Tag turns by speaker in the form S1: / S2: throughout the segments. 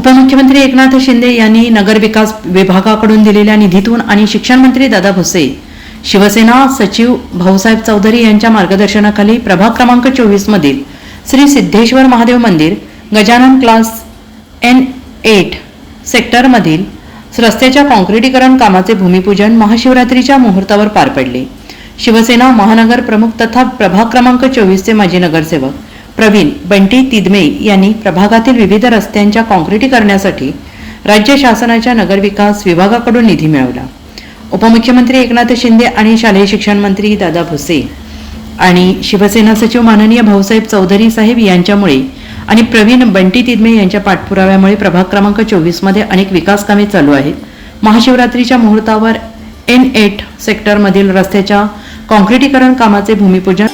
S1: उपमुख्यमंत्री एकनाथ शिंदे यांनी नगरविकास विभागाकडून दिलेल्या निधीतून आणि शिक्षण मंत्री दादा भुसे, शिवसेना सचिव भाऊसाहेब चौधरी यांच्या मार्गदर्शनाखाली प्रभाग क्रमांक 24 मधील श्री सिद्धेश्वर महादेव मंदिर, गजानन क्लास N8 सेक्टरमधील रस्त्याच्या काँक्रिटीकरण कामाचे भूमिपूजन महाशिवरात्रीच्या मुहूर्तावर पार पडले। शिवसेना महानगर प्रमुख तथा प्रभाग क्रमांक 24 चे माजी नगरसेवक प्रवीण बंटी तिदमे यांनी प्रभागातील विविध रस्त्यांच्या काँक्रिटीकरणासाठी राज्य शासनाच्या नगरविकास विभागाकडून निधी मिळवला। उपमुख्यमंत्री एकनाथ शिंदे आणि शालेय शिक्षण मंत्री दादा भुसे आणि शिवसेना सचिव माननीय भाऊसाहेब चौधरी साहेब यांच्यामुळे आणि प्रवीण बंटी तिदमे यांच्या पाठपुराव्यामुळे प्रभाग क्रमांक 24 मध्ये अनेक विकास कामे चालू आहेत। महाशिवरात्रीच्या मुहूर्तावर N8 सेक्टरमधील रस्त्याच्या काँक्रिटीकरण कामाचे भूमिपूजन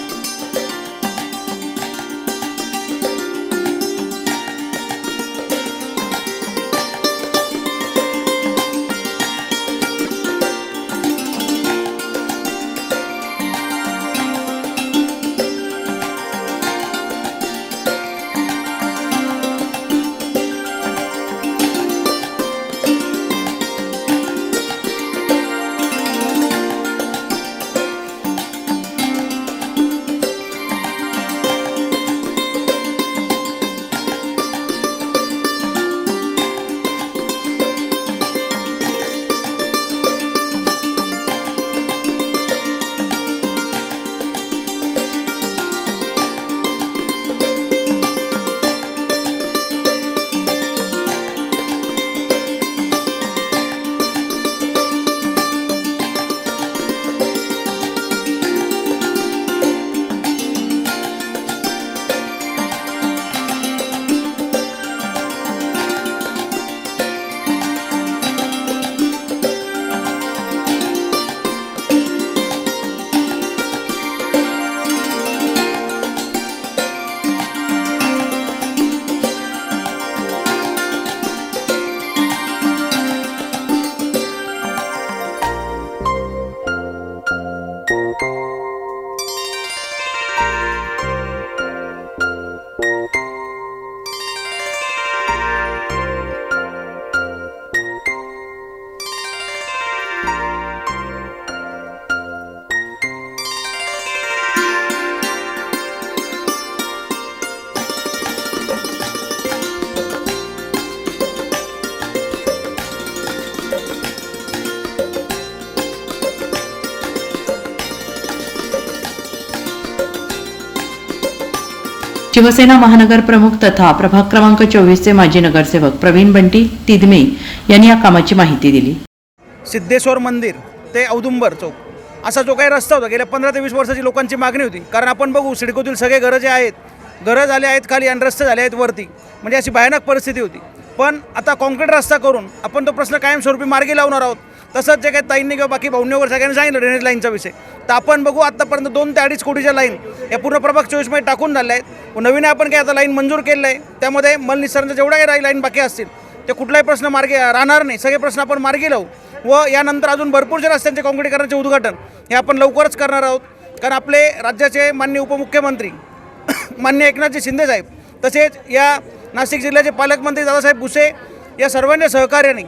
S1: शिवसेना महानगर प्रमुख तथा प्रभाग क्रमांक 24 चे माजी नगरसेवक प्रवीण बंटी तिदमे यांनी या कामाची माहिती दिली।
S2: सिद्धेश्वर मंदिर ते औदुंबर चौक असा जो काही रस्ता होता गेल्या 15 ते 20 वर्षाची लोकांची मागणी होती। कारण आपण बघू सिडकोतील सगळे घरं जे आहेत, घरं झाले आहेत खाली आणि रस्ते झाले आहेत वरती, म्हणजे अशी भयानक परिस्थिती होती। पण आता कॉन्क्रीट रस्ता करून आपण तो प्रश्न कायमस्वरूपी मार्गी लावणार आहोत। तसंच जे काही ताईंनी किंवा बाकी भाऊंनी वगैरे सगळ्यांनी सांगितलं ड्रेनेज लाईनचा विषय, तर आपण बघू आत्तापर्यंत 2 ते 2.5 कोटीच्या लाईन या पूर्ण प्रभाग 24 मध्ये टाकून झाल्या आहेत। नवीन आपण काही आता लाईन मंजूर केलेलं आहे, त्यामध्ये मलनिसरणच्या जेवढ्या काही लाईन बाकी असतील ते कुठलाही प्रश्न मार्गी राहणार नाही, सगळे प्रश्न आपण मार्गी लावू। व यानंतर अजून भरपूरशा रस्त्यांचे काँक्रिटीकरणाचे उद्घाटन हे आपण लवकरच करणार आहोत। कारण आपले राज्याचे माननीय उपमुख्यमंत्री माननीय एकनाथजी शिंदे साहेब, तसेच या नाशिक जिल्ह्याचे पालकमंत्री दादासाहेब भुसे या सर्वांच्या सहकार्याने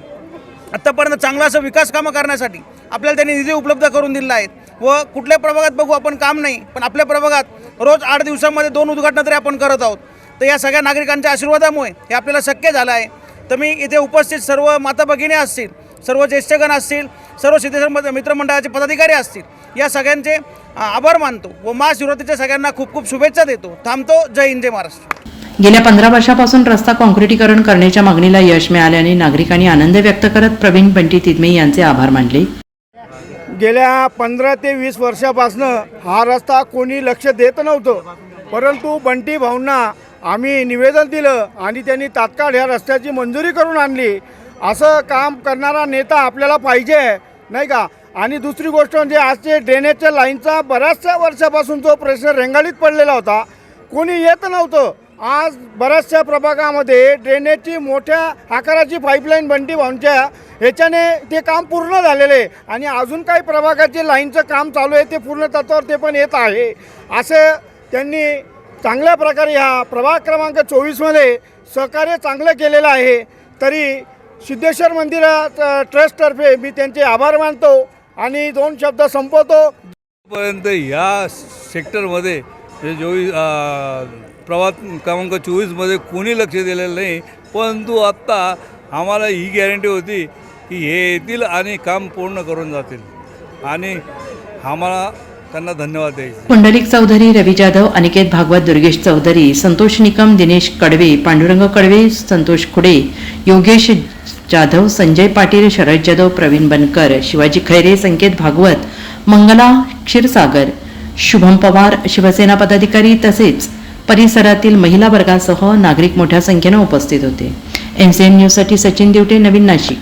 S2: आत्तापर्यंत चांगला असं विकास कामं करण्यासाठी आपल्याला त्यांनी निधी उपलब्ध करून दिलेला आहे। व कुठल्या प्रभागात बघू आपण काम नाही, पण आपल्या प्रभागात रोज 8 दिवसांमध्ये 2 उद्घाटनं तरी आपण करत आहोत। तर या सगळ्या नागरिकांच्या आशीर्वादामुळे हे आपल्याला शक्य झालं आहे। तर मी इथे उपस्थित सर्व माता भगिनी असतील, सर्व ज्येष्ठगण असतील, सर्व सिद्धेश्वर मित्रमंडळाचे पदाधिकारी असतील, या सगळ्यांचे आभार मानतो व महाशिवरात्रीच्या सगळ्यांना खूप खूप शुभेच्छा देतो। थांबतो। जय हिंद, जय महाराष्ट्र।
S1: गेल्या 15 वर्षापासून रस्ता काँक्रिटीकरण करण्याच्या मागणीला यश मिळाल्याने नागरिकांनी आनंद व्यक्त करत प्रवीण बंटी तिदमे यांचे आभार मानले।
S3: गेल्या 15 ते 20 वर्षापासून हा रस्ता कोणी लक्ष देत नव्हतं, परंतु बंटी भाऊंना आम्ही निवेदन दिलं आणि त्यांनी तात्काळ ह्या रस्त्याची मंजुरी करून आणली। असं काम करणारा नेता आपल्याला पाहिजे, नाही का। आणि दुसरी गोष्ट म्हणजे आजचे ड्रेनेजच्या लाईनचा बऱ्याचशा वर्षापासून जो प्रश्न रेंगाळीत पडलेला होता, कोणी येत नव्हतं। आज बऱ्याचशा प्रभागामध्ये ड्रेनेजची मोठ्या आकाराची पाईपलाईन बंटी भाऊंच्या ह्याच्याने ते काम पूर्ण झालेले आणि अजून काही प्रभागाचे लाईनचं काम चालू आहे, ते पूर्ण तत्वावर ते पण येत आहे। असं त्यांनी चांगल्या प्रकारे ह्या प्रभाग क्रमांक 24 मध्ये सहकार्य चांगलं केलेलं आहे। तरी सिद्धेश्वर मंदिरात ट्रस्टतर्फे मी त्यांचे आभार मानतो आणि 2 शब्द संपवतो.
S4: पर्यंत ह्या सेक्टरमध्ये प्रभाग क्रमांक 24मध्ये कोणी लक्ष दिलेलं नाही, परंतु आत्ता आम्हाला ही गॅरंटी होती की हे येतील आणि काम पूर्ण करून जातील आणि आम्हाला त्यांना धन्यवाद द्यायचे.
S1: पुंडलिक चौधरी, रवी जाधव, अनिकेत भागवत, दुर्गेश चौधरी, संतोष निकम, दिनेश कडवे, पांडुरंग कडवे, संतोष खुडे, योगेश जाधव, संजय पाटील, शरद जाधव, प्रवीण बनकर, शिवाजी खैरे, संकेत भागवत, मंगला क्षीरसागर, शुभम पवार, शिवसेना पदाधिकारी तसेच परिसरातील महिला वर्गासह नागरिक मोठ्या संख्येने उपस्थित होते. MCN न्यूजसाठी सचिन दिवटे, नवीन नाशिक.